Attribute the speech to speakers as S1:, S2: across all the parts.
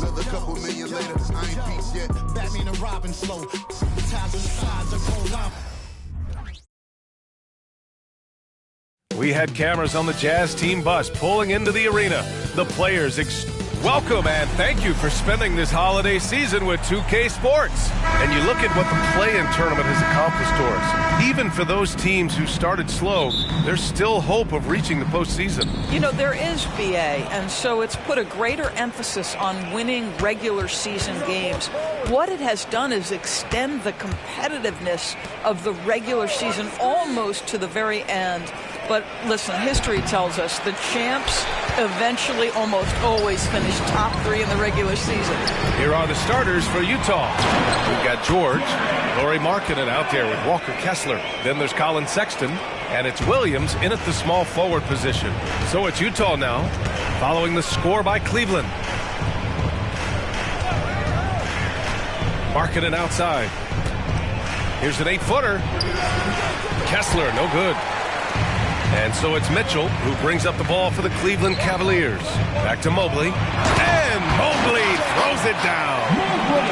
S1: Another couple million later, I ain't peaked yet.
S2: Batman and Robin slow. Ties on the sides of cold line.
S3: We had cameras on the Jazz team bus pulling into the arena. The players welcome and thank you for spending this holiday season with 2K Sports. And you look at what the play-in tournament has accomplished for us. Even for those teams who started slow, there's still hope of reaching the postseason.
S4: You know, there is BA, and so it's put a greater emphasis on winning regular season games. What it has done is extend the competitiveness of the regular season almost to the very end. But listen, history tells us the champs eventually almost always finish top 3 in the regular season.
S3: Here are the starters for Utah. We've got George, Lauri Markkanen out there with Walker Kessler. Then there's Colin Sexton, and it's Williams in at the small forward position. So it's Utah now, following the score by Cleveland. Markkanen outside. Here's an 8-footer. Kessler, no good. And so it's Mitchell who brings up the ball for the Cleveland Cavaliers. Back to Mobley. And Mobley throws it down.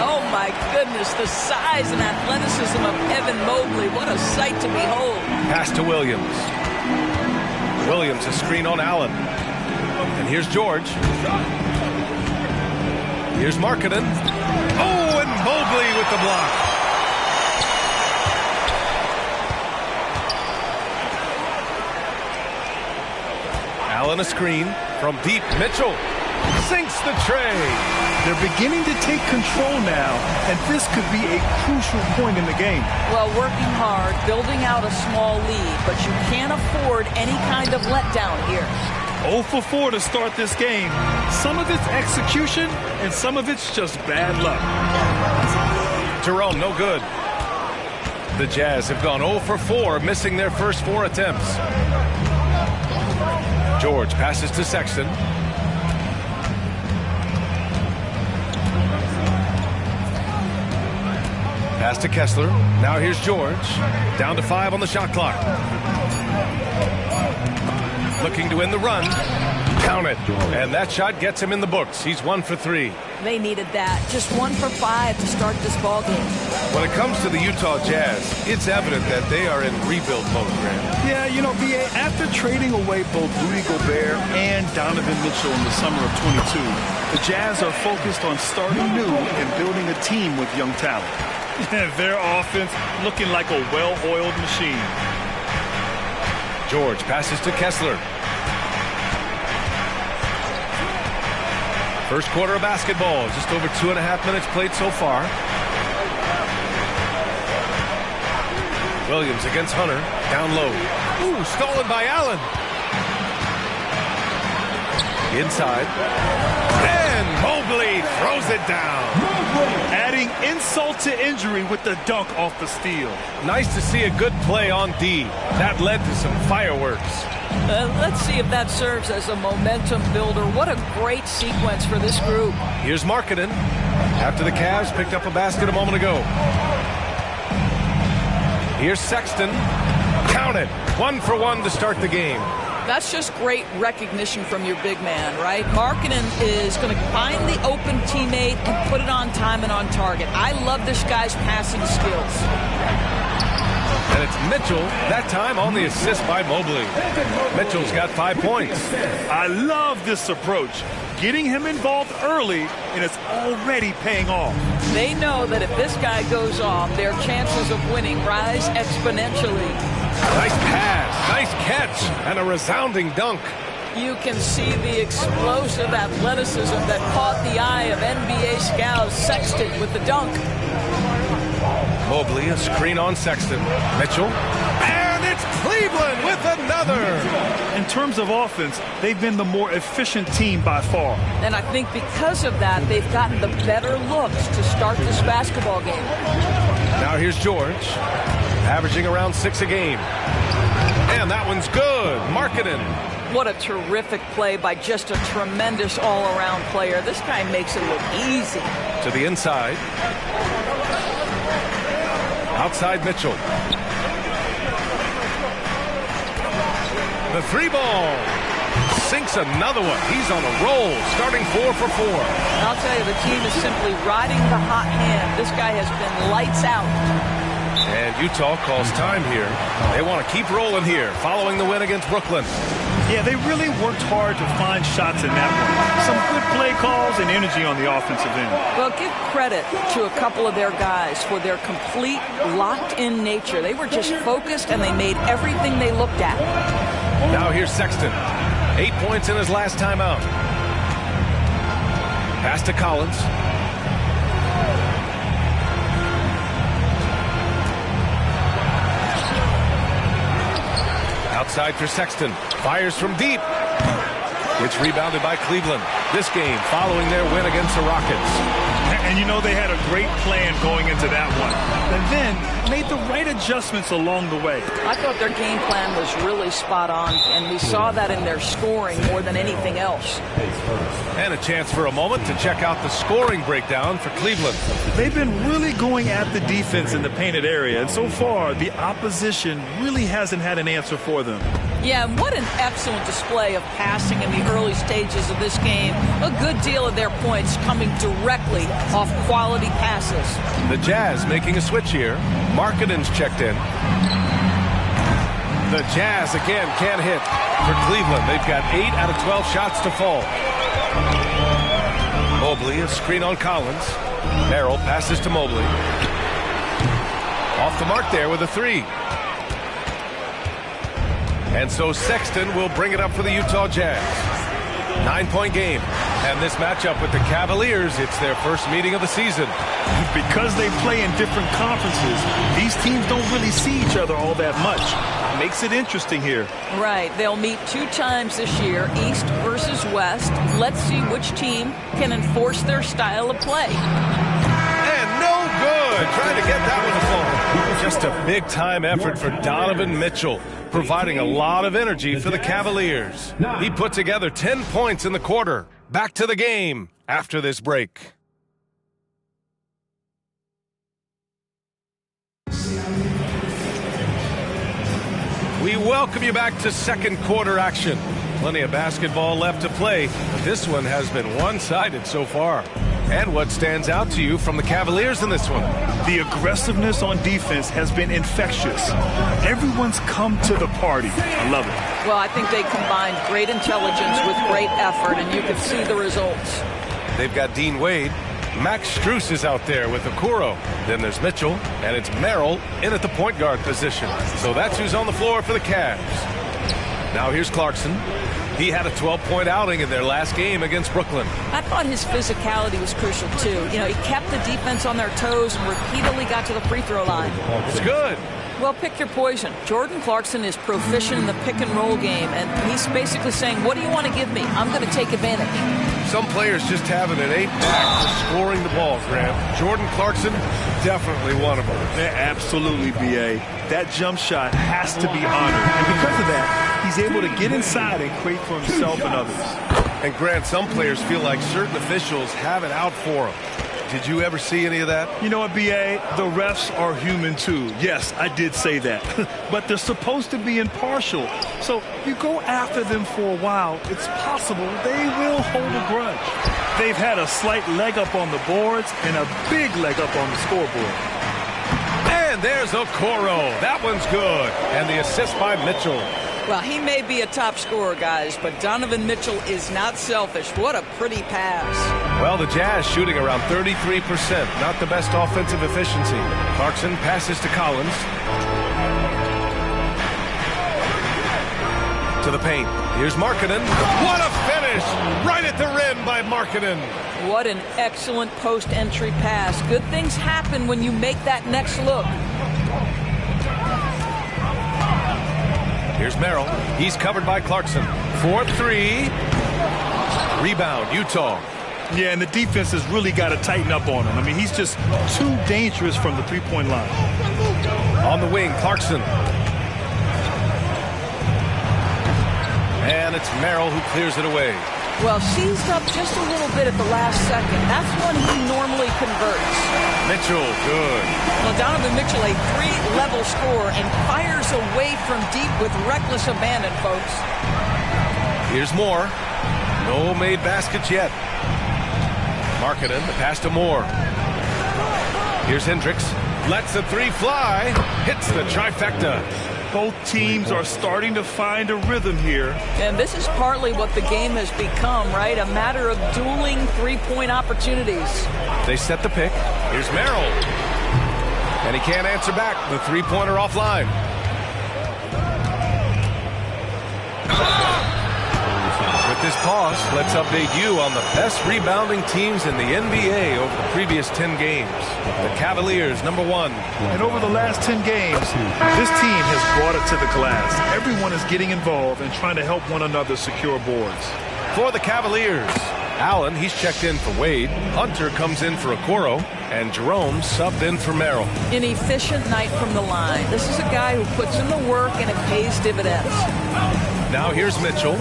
S4: Oh, my goodness. The size and athleticism of Evan Mobley. What a sight to behold.
S3: Pass to Williams. Williams, a screen on Allen. And here's George. Here's Markkanen. Oh, and Mobley with the block. Allen a screen from deep. Mitchell sinks the tray.
S5: They're beginning to take control now, and this could be a crucial point in the game.
S4: Well, working hard, building out a small lead, but you can't afford any kind of letdown here.
S5: 0 for 4 to start this game. Some of it's execution, and some of it's just bad luck.
S3: Jerome, no good. The Jazz have gone 0 for 4, missing their first 4 attempts. George passes to Sexton. Pass to Kessler. Now here's George. Down to 5 on the shot clock. Looking to win the run. Count it. And that shot gets him in the books. He's 1 for 3.
S4: They needed that. Just 1 for 5 to start this ball game.
S3: When it comes to the Utah Jazz, it's evident that they are in rebuild mode, Grant.
S5: Yeah, you know, B.A., after trading away both Rudy Gobert and Donovan Mitchell in the summer of 22, the Jazz are focused on starting new and building a team with young talent. Their offense looking like a well-oiled machine.
S3: George passes to Kessler. First quarter of basketball, just over 2.5 minutes played so far. Williams against Hunter, down low. Ooh, stolen by Allen. Inside. And Mobley throws it down.
S5: Adding insult to injury with the dunk off the steal.
S3: Nice to see a good play on D. That led to some fireworks.
S4: Let's see if that serves as a momentum builder. What a great sequence for this group.
S3: Here's Markkanen. After the Cavs picked up a basket a moment ago. Here's Sexton. Count it. 1 for 1 to start the game.
S4: That's just great recognition from your big man, right? Markkanen is going to find the open teammate and put it on time and on target. I love this guy's passing skills.
S3: And it's Mitchell, that time on the assist by Mobley. Mitchell's got 5 points.
S5: I love this approach. Getting him involved early, and it's already paying off.
S4: They know that if this guy goes off, their chances of winning rise exponentially.
S3: Nice pass, nice catch, and a resounding dunk.
S4: You can see the explosive athleticism that caught the eye of NBA scouts. Sexton with the dunk.
S3: Mobley, a screen on Sexton. Mitchell. And it's Cleveland with another.
S5: In terms of offense, they've been the more efficient team by far.
S4: And I think because of that, they've gotten the better looks to start this basketball game.
S3: Now here's George, averaging around 6 a game. And that one's good. Markkanen.
S4: What a terrific play by just a tremendous all-around player. This guy makes it look easy.
S3: To the inside. Outside Mitchell. The 3 ball. sinks another one. He's on a roll, starting 4 for 4.
S4: I'll tell you, the team is simply riding the hot hand. This guy has been lights out.
S3: And Utah calls time here. They want to keep rolling here, following the win against Brooklyn.
S5: Yeah, they really worked hard to find shots in that one. Some good play calls and energy on the offensive end.
S4: Well, give credit to a couple of their guys for their complete locked-in nature. They were just focused, and they made everything they looked at.
S3: Now here's Sexton. 8 points in his last timeout. Pass to Collins. Outside for Sexton. Fires from deep. It's rebounded by Cleveland. This game following their win against the Rockets.
S5: And you know they had a great plan going into that one. And then made the right adjustments along the way.
S4: I thought their game plan was really spot on, and we saw that in their scoring more than anything else.
S3: And a chance for a moment to check out the scoring breakdown for Cleveland.
S5: They've been really going at the defense in the painted area, and so far the opposition really hasn't had an answer for them.
S4: Yeah, what an excellent display of passing in the early stages of this game. A good deal of their points coming directly off quality passes.
S3: The Jazz making a switch here. Markkanen's checked in. The Jazz again can't hit. For Cleveland, they've got 8 out of 12 shots to fall. Mobley, a screen on Collins. Merrill passes to Mobley. Off the mark there with a 3. And so Sexton will bring it up for the Utah Jazz. 9-point game. And this matchup with the Cavaliers, it's their first meeting of the season.
S5: Because they play in different conferences, these teams don't really see each other all that much. Makes it interesting here.
S4: Right. They'll meet 2 times this year, East versus West. Let's see which team can enforce their style of play.
S3: And no good. Trying to get that one to fall. Just a big-time effort for Donovan Mitchell, providing a lot of energy for the Cavaliers. He put together 10 points in the quarter. Back to the game after this break. We welcome you back to second quarter action. Plenty of basketball left to play, but this one has been one-sided so far. And what stands out to you from the Cavaliers in this one?
S5: The aggressiveness on defense has been infectious. Everyone's come to the party. I love it.
S4: Well, I think they combined great intelligence with great effort, and you can see the results.
S3: They've got Dean Wade. Max Strus is out there with Okoro. Then there's Mitchell, and it's Merrill in at the point guard position. So that's who's on the floor for the Cavs. Now here's Clarkson. He had a 12-point outing in their last game against Brooklyn.
S4: I thought his physicality was crucial, too. You know, he kept the defense on their toes and repeatedly got to the free throw line.
S3: It's good.
S4: Well, pick your poison. Jordan Clarkson is proficient in the pick-and-roll game, and he's basically saying, what do you want to give me? I'm going to take advantage.
S3: Some players just have an innate knack for scoring the ball, Graham. Jordan Clarkson, definitely one of them.
S5: Yeah, absolutely, B.A. That jump shot has to be honored. And because of that, he's able to get inside and create for himself and others.
S3: And Grant, some players feel like certain officials have it out for them. Did you ever see any of that?
S5: You know what, B.A.? The refs are human, too. Yes, I did say that. But they're supposed to be impartial. So you go after them for a while, it's possible they will hold a grudge. They've had a slight leg up on the boards and a big leg up on the scoreboard.
S3: And there's Okoro. That one's good. And the assist by Mitchell.
S4: Well, he may be a top scorer, guys, but Donovan Mitchell is not selfish. What a pretty pass.
S3: Well, the Jazz shooting around 33%. Not the best offensive efficiency. Clarkson passes to Collins. To the paint. Here's Markkanen. What a finish! Right at the rim by Markkanen.
S4: What an excellent post-entry pass. Good things happen when you make that next look.
S3: Here's Merrill. He's covered by Clarkson. 4-3. Rebound, Utah.
S5: Yeah, and the defense has really got to tighten up on him. I mean, he's just too dangerous from the three-point line.
S3: On the wing, Clarkson. And it's Merrill who clears it away.
S4: Well, seized up just a little bit at the last second. That's when he normally converts.
S3: Mitchell, good.
S4: Well, Donovan Mitchell, a 3-level scorer, and fires away from deep with reckless abandon, folks.
S3: Here's Moore. No made baskets yet. Markkanen, the pass to Moore. Here's Hendricks. Lets the three fly. Hits the trifecta.
S5: Both teams are starting to find a rhythm here.
S4: And this is partly what the game has become, right? A matter of dueling three-point opportunities.
S3: They set the pick. Here's Merrill. And he can't answer back. The three-pointer offline. With this pause, let's update you on the best rebounding teams in the NBA over the previous 10 games. The Cavaliers, number 1.
S5: And over the last 10 games, this team has brought it to the glass. Everyone is getting involved and trying to help one another secure boards.
S3: For the Cavaliers, Allen, he's checked in for Wade. Hunter comes in for Okoro. And Jerome subbed in for Merrill.
S4: An efficient night from the line. This is a guy who puts in the work and it pays dividends.
S3: Now here's Mitchell.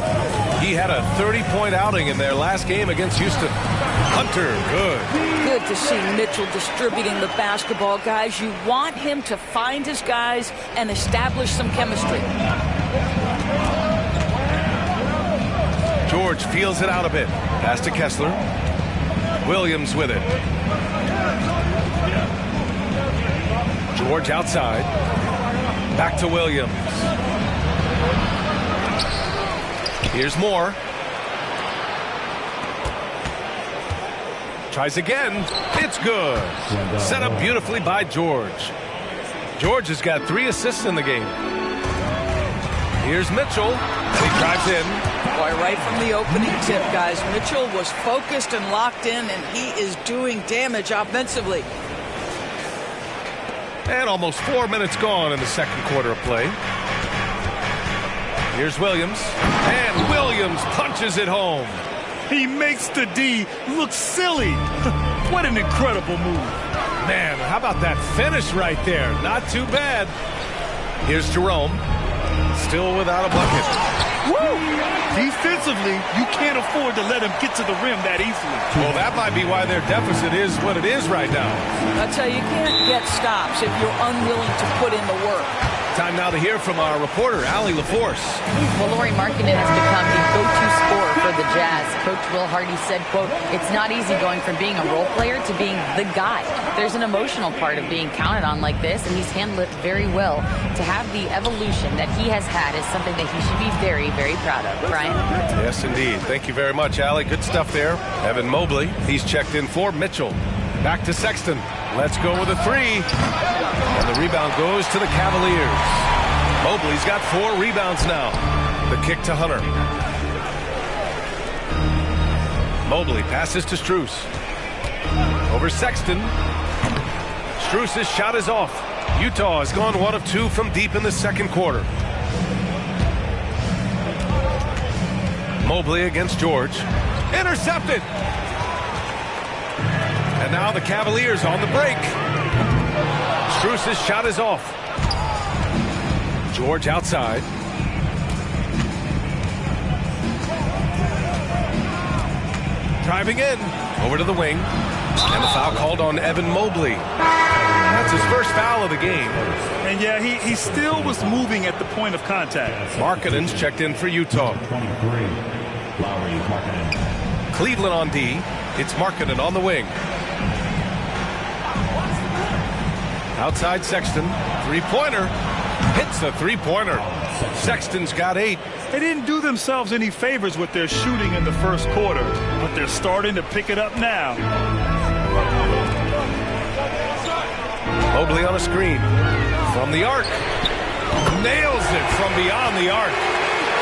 S3: He had a 30-point outing in their last game against Houston. Hunter, good.
S4: Good to see Mitchell distributing the basketball, guys. You want him to find his guys and establish some chemistry.
S3: George feels it out a bit. Pass to Kessler. Williams with it. George outside. Back to Williams. Here's Moore. Tries again. It's good. Set up beautifully by George. George has got 3 assists in the game. Here's Mitchell. And he drives in.
S4: Boy, right from the opening tip, guys. Mitchell was focused and locked in, and he is doing damage offensively.
S3: And almost 4 minutes gone in the second quarter of play. Here's Williams. And Williams punches it home.
S5: He makes the D look silly. What an incredible move.
S3: Man, how about that finish right there? Not too bad. Here's Jerome. Still without a bucket.
S5: Woo! Defensively, you can't afford to let him get to the rim that easily.
S3: Well, that might be why their deficit is what it is right now.
S4: That's how you can't get stops if you're unwilling to put in the work.
S3: Time now to hear from our reporter, Allie LaForce.
S6: Well, Lauri Markkanen has become the go-to scorer for the Jazz. Coach Will Hardy said, quote, "It's not easy going from being a role player to being the guy. There's an emotional part of being counted on like this, and he's handled it very well. To have the evolution that he has had is something that he should be very, very proud of." Brian?
S3: Yes, indeed. Thank you very much, Allie. Good stuff there. Evan Mobley, he's checked in for Mitchell. Back to Sexton. Let's go with a 3. And the rebound goes to the Cavaliers. Mobley's got 4 rebounds now. The kick to Hunter. Mobley passes to Strus. Over Sexton. Strus' shot is off. Utah has gone 1 of 2 from deep in the second quarter. Mobley against George. Intercepted. And now the Cavaliers on the break. Strus' shot is off. George outside. Driving in. Over to the wing. And the foul called on Evan Mobley. That's his first foul of the game.
S5: And yeah, he still was moving at the point of contact.
S3: Markkanen's checked in for Utah. Cleveland on D. It's Markkanen on the wing. Outside Sexton. Three-pointer. Hits the three-pointer. Sexton's got 8.
S5: They didn't do themselves any favors with their shooting in the first quarter, but they're starting to pick it up now.
S3: Mobley on a screen. From the arc. Nails it from beyond the arc.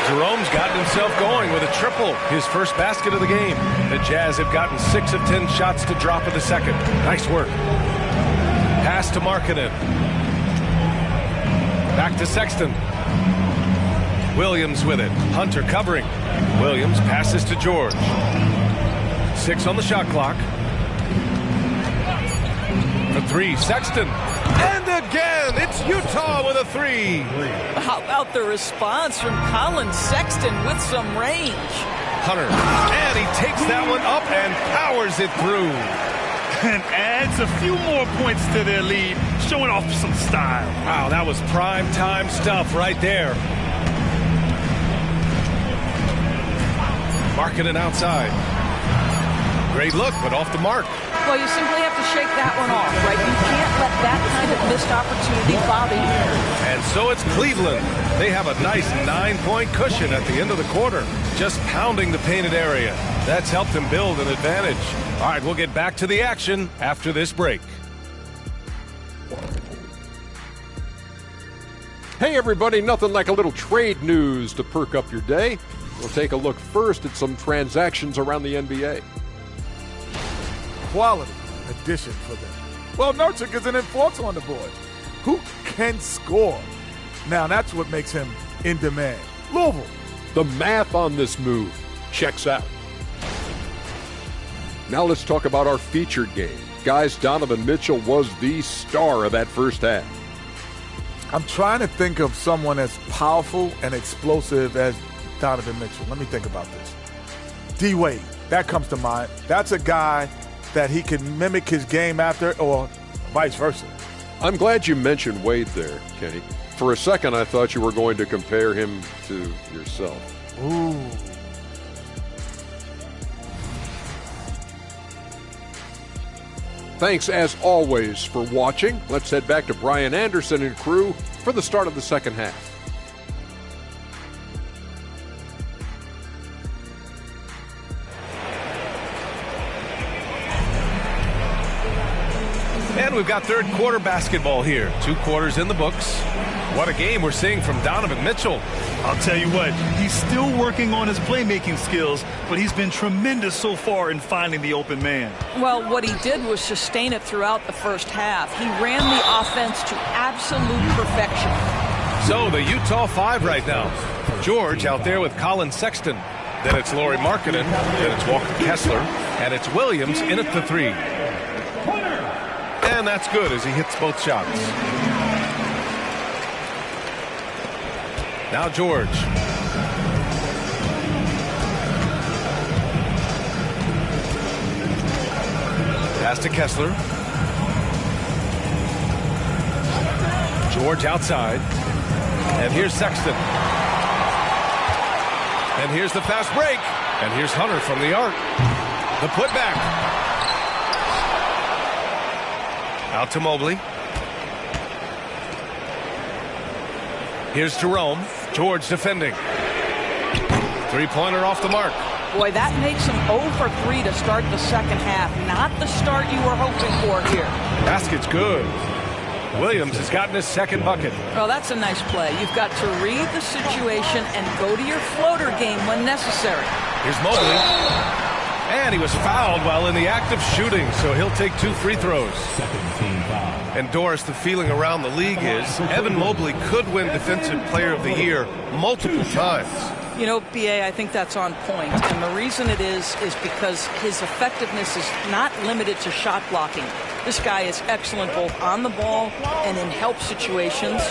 S3: Jerome's gotten himself going with a triple. His first basket of the game. The Jazz have gotten 6 of 10 shots to drop in the second. Nice work. Pass to Markkanen. Back to Sexton. Williams with it. Hunter covering. Williams passes to George. 6 on the shot clock. The 3, Sexton. And again, it's Utah with a 3.
S4: How about the response from Colin Sexton with some range?
S3: Hunter. And he takes that one up and powers it through.
S5: And adds a few more points to their lead, showing off some style.
S3: Wow, that was prime time stuff right there. Markkanen outside. Great look, but off the mark.
S4: Well, you simply have to shake that one off, right? You can't let that kind of missed opportunity bother you.
S3: And so it's Cleveland. They have a nice 9-point cushion at the end of the quarter, just pounding the painted area. That's helped them build an advantage. All right, we'll get back to the action after this break.
S7: Hey everybody, nothing like a little trade news to perk up your day. We'll take a look first at some transactions around the NBA.
S8: Quality addition for them. Well, Nurkic is an enforcer on the board. Who can score? Now that's what makes him in demand. Louisville.
S7: The math on this move checks out. Now let's talk about our featured game. Guys, Donovan Mitchell was the star of that first half.
S8: I'm trying to think of someone as powerful and explosive as Donovan Mitchell. Let me think about this. D-Wade, that comes to mind. That's a guy that he can mimic his game after, or vice versa.
S7: I'm glad you mentioned Wade there, Kenny. For a second, I thought you were going to compare him to yourself.
S8: Ooh.
S7: Thanks, as always, for watching. Let's head back to Brian Anderson and crew for the start of the second half.
S3: And we've got third quarter basketball here. 2 quarters in the books. What a game we're seeing from Donovan Mitchell.
S5: I'll tell you what, he's still working on his playmaking skills, but he's been tremendous so far in finding the open man.
S4: Well, what he did was sustain it throughout the first half. He ran the offense to absolute perfection.
S3: So the Utah 5 right now. George out there with Colin Sexton. Then it's Lauri Markkanen. Then it's Walker Kessler. And it's Williams in at the 3. And that's good as he hits both shots. Now George. Pass to Kessler. George outside. And here's Sexton. And here's the fast break. And here's Hunter from the arc. The putback. Out to Mobley. Here's Jerome. George defending. 3-pointer off the mark.
S4: Boy, that makes him 0 for 3 to start the second half. Not the start you were hoping for here.
S3: Basket's good. Williams has gotten his second bucket.
S4: Well, that's a nice play. You've got to read the situation and go to your floater game when necessary.
S3: Here's Mobley. And he was fouled while in the act of shooting, so he'll take 2 free throws. And Doris, the feeling around the league is Evan Mobley could win Defensive Player of the Year multiple times.
S4: You know, B.A., I think that's on point. And the reason it is because his effectiveness is not limited to shot blocking. This guy is excellent both on the ball and in help situations.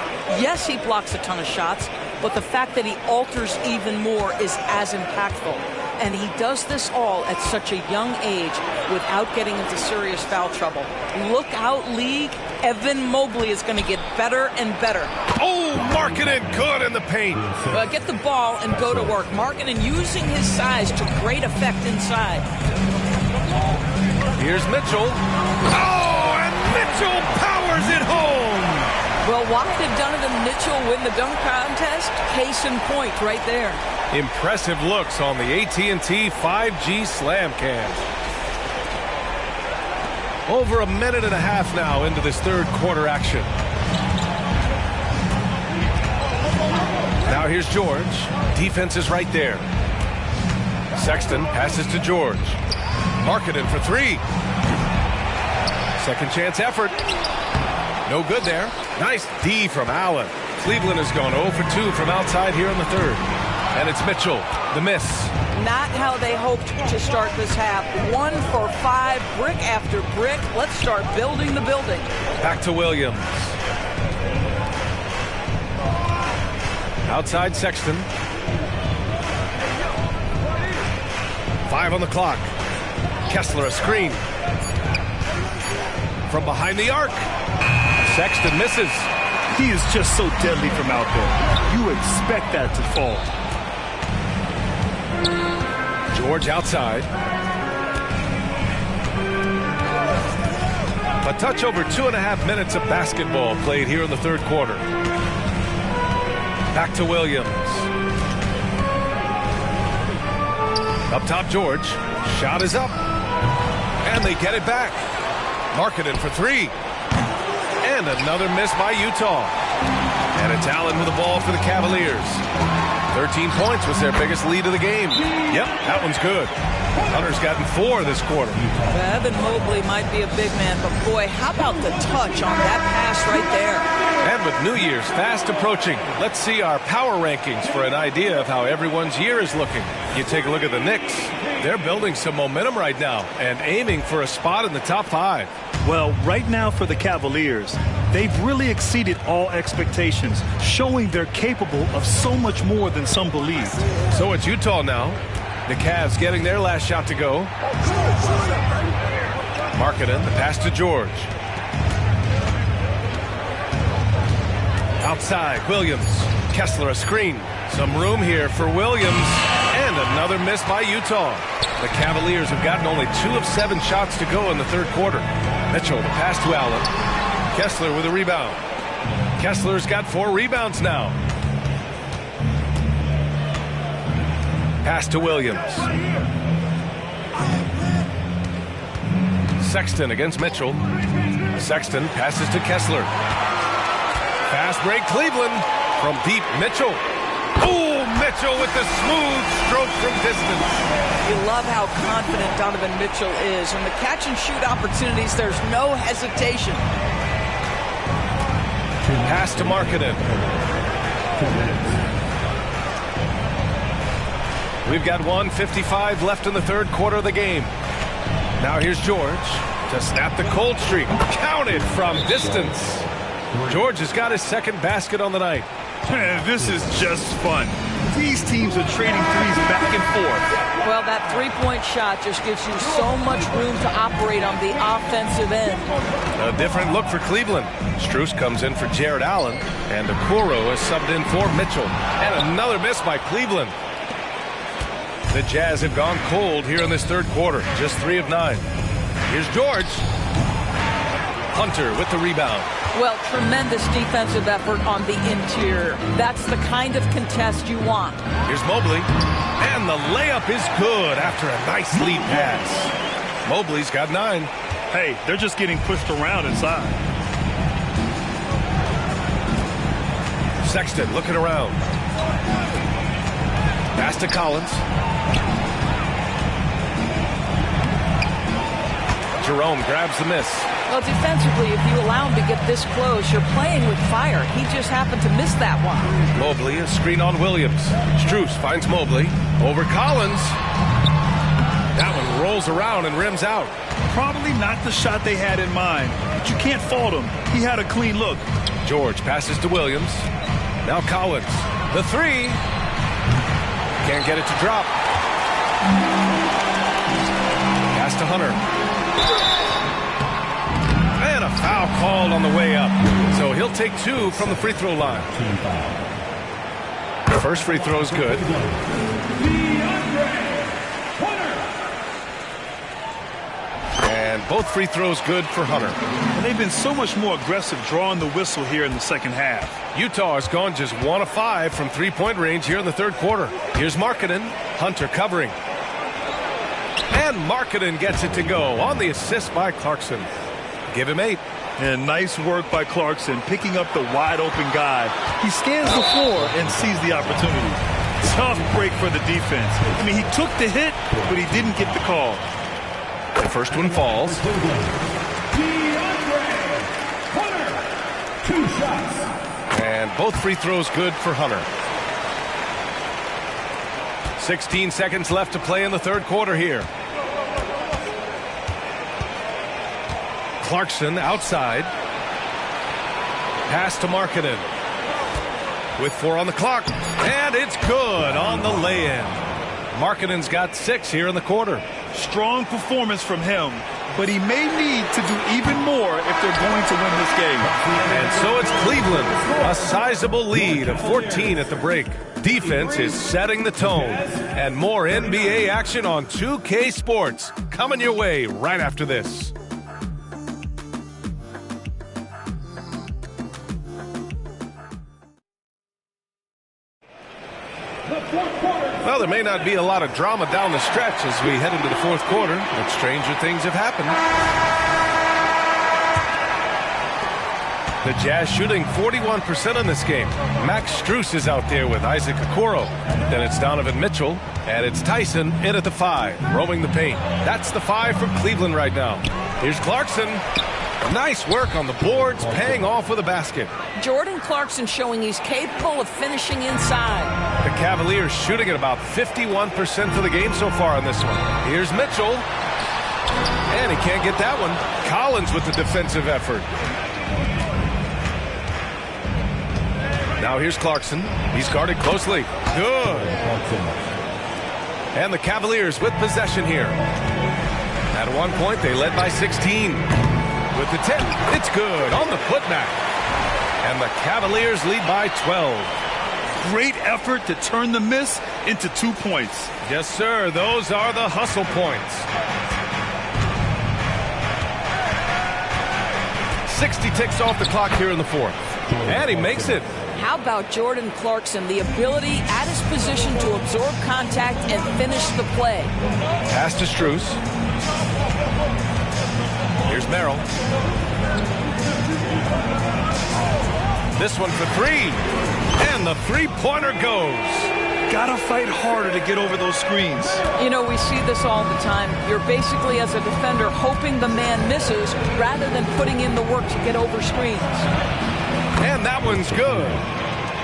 S4: Yes, he blocks a ton of shots, but the fact that he alters even more is as impactful. And he does this all at such a young age without getting into serious foul trouble. Look out, league. Evan Mobley is going to get better and better.
S3: Oh, Markkanen good in the paint.
S4: Get the ball and go to work. Markkanen using his size to great effect inside.
S3: Here's Mitchell. Oh, and Mitchell powers it home.
S4: Well, why did Donovan Mitchell win the dunk contest? Case in point right there.
S3: Impressive looks on the AT&T 5G Slam Cam. Over a minute and a half now into this third quarter action. Now here's George. Defense is right there. Sexton passes to George. Markkanen for 3. Second chance effort. No good there. Nice D from Allen. Cleveland has gone 0 for 2 from outside here in the third. And it's Mitchell, the miss.
S4: Not how they hoped to start this half. 1 for 5, brick after brick. Let's start building the building.
S3: Back to Williams. Outside Sexton. 5 on the clock. Kessler a screen. From behind the arc. Sexton misses.
S5: He is just so deadly from out there. You expect that to fall.
S3: George outside. A touch over 2.5 minutes of basketball played here in the third quarter. Back to Williams. Up top, George. Shot is up. And they get it back. Markkanen for three. And another miss by Utah. And it's Allen with the ball for the Cavaliers. 13 points was their biggest lead of the game. Yep, that one's good. Hunter's gotten 4 this quarter.
S4: Evan Mobley might be a big man, but boy, how about the touch on that pass right there?
S3: And with New Year's fast approaching, let's see our power rankings for an idea of how everyone's year is looking. You take a look at the Knicks. They're building some momentum right now and aiming for a spot in the top 5.
S5: Well, right now for the Cavaliers, they've really exceeded all expectations, showing they're capable of so much more than some believed.
S3: So it's Utah now. The Cavs getting their last shot to go. Markkanen, the pass to George. Outside, Williams. Kessler a screen. Some room here for Williams. And another miss by Utah. The Cavaliers have gotten only 2 of 7 shots to go in the third quarter. Mitchell, the pass to Allen. Kessler with a rebound. Kessler's got 4 rebounds now. Pass to Williams. Sexton against Mitchell. Sexton passes to Kessler. Fast break, Cleveland. From deep, Mitchell. Oh, Mitchell with the smooth stroke from distance.
S4: You love how confident Donovan Mitchell is. In the catch-and-shoot opportunities, there's no hesitation.
S3: Pass to Markkanen. We've got 1:55 left in the third quarter of the game. Now here's George to snap the cold streak. Counted from distance. George has got his second basket on the night.
S5: This is just fun. These teams are trading threes back and forth.
S4: Well, that three-point shot just gives you so much room to operate on the offensive end.
S3: A different look for Cleveland. Strus comes in for Jared Allen, and Okoro is subbed in for Mitchell. And another miss by Cleveland. The Jazz have gone cold here in this third quarter, just 3 of 9. Here's George. Hunter with the rebound.
S4: Well, tremendous defensive effort on the interior. That's the kind of contest you want.
S3: Here's Mobley. And the layup is good after a nice lead pass. Mobley's got 9.
S5: Hey, they're just getting pushed around inside.
S3: Sexton looking around. Pass to Collins. Jerome grabs the miss.
S4: Well, defensively, if you allow him to get this close, you're playing with fire. He just happened to miss that one.
S3: Mobley, a screen on Williams. Strus finds Mobley. Over Collins. That one rolls around and rims out.
S5: Probably not the shot they had in mind, but you can't fault him. He had a clean look.
S3: George passes to Williams. Now Collins. The 3. Can't get it to drop. Pass to Hunter. And a foul called on the way up. So he'll take 2 from the free throw line. First free throw is good. And both free throws good for Hunter.
S5: And they've been so much more aggressive drawing the whistle here in the second half.
S3: Utah has gone just 1 of 5 from three-point range here in the third quarter. Here's Markkanen. Hunter covering. And Markkanen gets it to go on the assist by Clarkson. Give him 8.
S5: And nice work by Clarkson, picking up the wide-open guy. He scans the floor and sees the opportunity. Tough break for the defense. I mean, he took the hit, but he didn't get the call.
S3: The first one falls.
S2: Hunter, 2 shots.
S3: And both free throws good for Hunter. 16 seconds left to play in the third quarter here. Clarkson outside. Pass to Markkanen. With 4 on the clock. And it's good on the lay-in. Markkanen's got 6 here in the quarter.
S5: Strong performance from him, but he may need to do even more if they're going to win this game.
S3: And so it's Cleveland. A sizable lead of 14 at the break. Defense is setting the tone. And more NBA action on 2K Sports coming your way right after this. Well, there may not be a lot of drama down the stretch as we head into the fourth quarter, but stranger things have happened. The Jazz shooting 41% in this game. Max Strus is out there with Isaac Okoro. Then it's Donovan Mitchell, and it's Tyson in at the 5, roaming the paint. That's the 5 for Cleveland right now. Here's Clarkson. Nice work on the boards, paying off with a basket.
S4: Jordan Clarkson showing he's capable of finishing inside.
S3: The Cavaliers shooting at about 51% for the game so far on this one. Here's Mitchell. And he can't get that one. Collins with the defensive effort. Now here's Clarkson. He's guarded closely. Good. And the Cavaliers with possession here. At one point, they led by 16. With the 10, it's good on the putback. And the Cavaliers lead by 12.
S5: Great effort to turn the miss into 2 points.
S3: Yes, sir. Those are the hustle points. 60 ticks off the clock here in the fourth. And he makes it.
S4: How about Jordan Clarkson, the ability at his position to absorb contact and finish the play?
S3: Pass to Strus. Here's Merrill. This one for 3. And the three-pointer goes.
S5: Gotta fight harder to get over those screens.
S4: You know, we see this all the time. You're basically, as a defender, hoping the man misses rather than putting in the work to get over screens.
S3: And that one's good.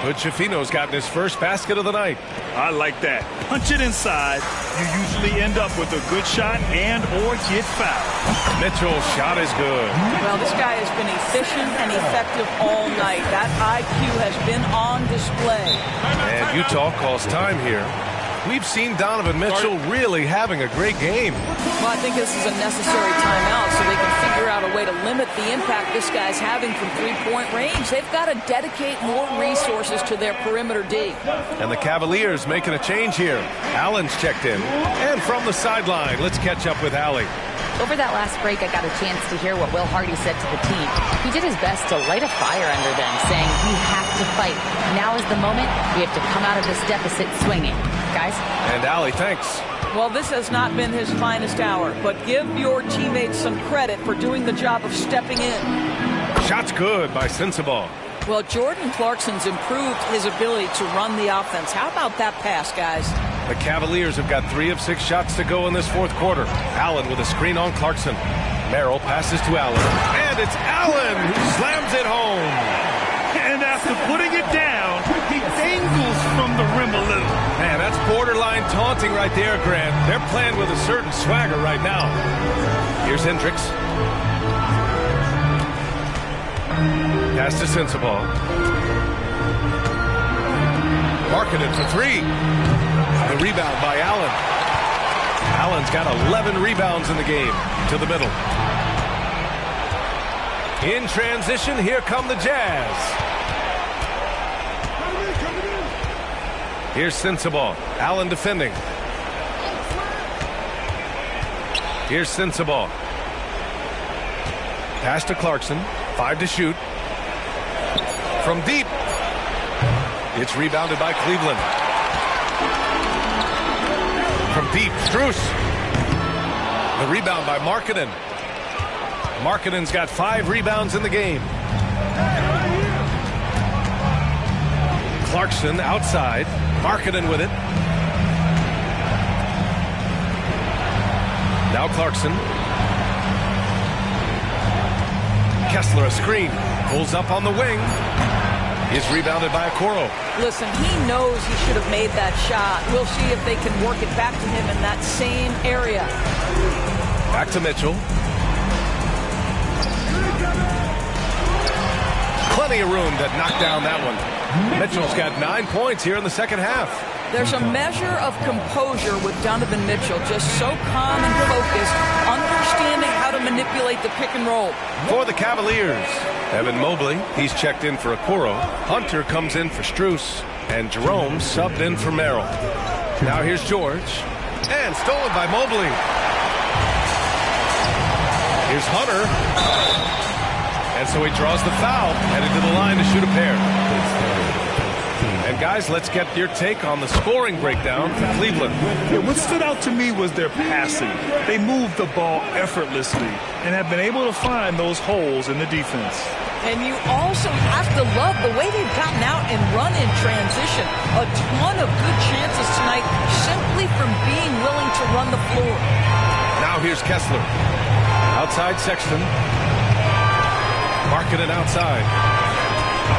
S3: But Schifino's gotten his first basket of the night.
S5: I like that. Punch it inside. You usually end up with a good shot and or get fouled.
S3: Mitchell's shot is good.
S4: Well, this guy has been efficient and effective all night. That IQ has been on display.
S3: And Utah calls time here. We've seen Donovan Mitchell really having a great game.
S4: Well, I think this is a necessary timeout so they can figure out a way to limit the impact this guy's having from three-point range. They've got to dedicate more resources to their perimeter D.
S3: And the Cavaliers making a change here. Allen's checked in. And from the sideline, let's catch up with Allie.
S6: Over that last break, I got a chance to hear what Will Hardy said to the team. He did his best to light a fire under them, saying, we have to fight. Now is the moment. We have to come out of this deficit swinging. Guys?
S3: And Allie, thanks.
S4: Well, this has not been his finest hour, but give your teammates some credit for doing the job of stepping in.
S3: Shot's good by Sensabaugh.
S4: Well, Jordan Clarkson's improved his ability to run the offense. How about that pass, guys?
S3: The Cavaliers have got 3 of 6 shots to go in this fourth quarter. Allen with a screen on Clarkson. Merrill passes to Allen. And it's Allen who slams it home.
S5: And after putting it down, he dangles from the rim a little.
S3: Man, that's borderline taunting right there, Grant. They're playing with a certain swagger right now. Here's Hendricks. Pass to Sensabaugh. Markkanen for 3. The rebound by Allen. Allen's got 11 rebounds in the game. To the middle. In transition, here come the Jazz. Here's Sensabaugh. Allen defending. Here's Sensabaugh. Pass to Clarkson. 5 to shoot. From deep. It's rebounded by Cleveland. From deep, Strus. The rebound by Markkanen. Markkanen's got 5 rebounds in the game. Clarkson outside. Markkanen with it. Now Clarkson. Kessler a screen. Pulls up on the wing. Is rebounded by Okoro.
S4: Listen, he knows he should have made that shot. We'll see if they can work it back to him in that same area.
S3: Back to Mitchell. Plenty of room to knock down that one. Mitchell's got 9 points here in the second half.
S4: There's a measure of composure with Donovan Mitchell, just so calm and focused, understanding how to manipulate the pick and roll.
S3: For the Cavaliers, Evan Mobley, he's checked in for Okoro. Hunter comes in for Strus. And Jerome subbed in for Merrill. Now here's George. And stolen by Mobley. Here's Hunter. And so he draws the foul, headed to the line to shoot a pair. And guys, let's get your take on the scoring breakdown for Cleveland.
S5: Yeah, what stood out to me was their passing. They moved the ball effortlessly and have been able to find those holes in the defense.
S4: And you also have to love the way they've gotten out and run in transition. A ton of good chances tonight simply from being willing to run the floor.
S3: Now here's Kessler. Outside Sexton. Marking it outside.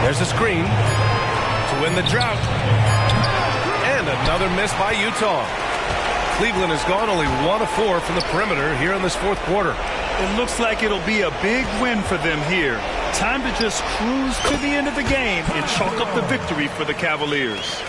S3: There's a screen to win the drought. And another miss by Utah. Cleveland has gone only 1 of 4 from the perimeter here in this fourth quarter.
S5: It looks like it'll be a big win for them here. Time to just cruise to the end of the game and chalk up the victory for the Cavaliers.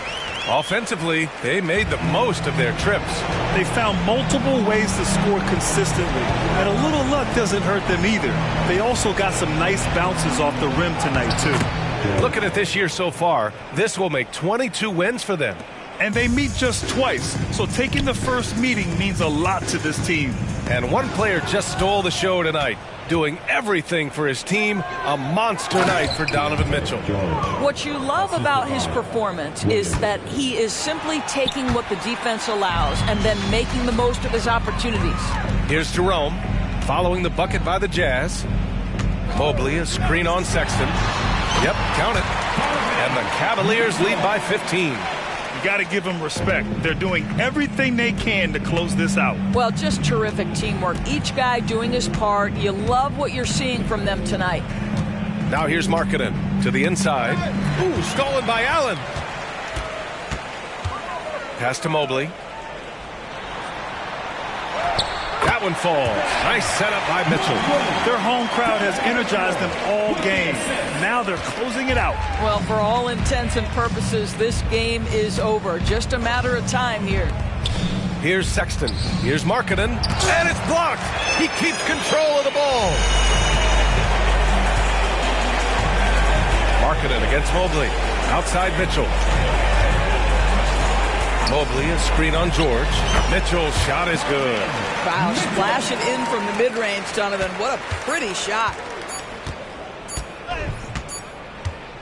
S3: Offensively, they made the most of their trips.
S5: They found multiple ways to score consistently, and a little luck doesn't hurt them either. They also got some nice bounces off the rim tonight, too.
S3: Looking at this year so far, this will make 22 wins for them.
S5: And they meet just twice, so taking the first meeting means a lot to this team.
S3: And one player just stole the show tonight, doing everything for his team. A monster night for Donovan Mitchell.
S4: What you love about his performance is that he is simply taking what the defense allows and then making the most of his opportunities.
S3: Here's Jerome, following the bucket by the Jazz. Mobley, a screen on Sexton. Yep, count it. And the Cavaliers lead by 15.
S5: You got to give them respect. They're doing everything they can to close this out.
S4: Well, just terrific teamwork. Each guy doing his part. You love what you're seeing from them tonight.
S3: Now here's Markkanen to the inside. Ooh, stolen by Allen. Pass to Mobley. That one falls. Nice setup by Mitchell.
S5: Their home crowd has energized them all game. Now they're closing it out.
S4: Well, for all intents and purposes, this game is over. Just a matter of time here.
S3: Here's Sexton. Here's Markkanen. And it's blocked. He keeps control of the ball. Markkanen against Mobley. Outside Mitchell. Mobley, a screen on George. Mitchell's shot is good.
S4: Wow, splash it in from the mid-range, Donovan. What a pretty shot.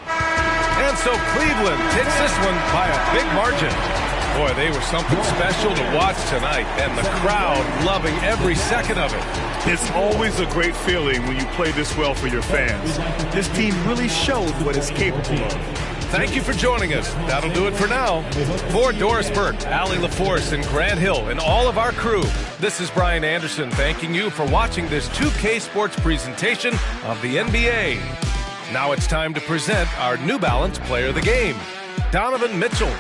S3: And so Cleveland takes this one by a big margin. Boy, they were something special to watch tonight, and the crowd loving every second of it.
S5: It's always a great feeling when you play this well for your fans. This team really showed what it's capable of.
S3: Thank you for joining us. That'll do it for now. For Doris Burke, Allie LaForce, and Grant Hill, and all of our crew, this is Brian Anderson thanking you for watching this 2K Sports presentation of the NBA. Now it's time to present our New Balance Player of the Game, Donovan Mitchell.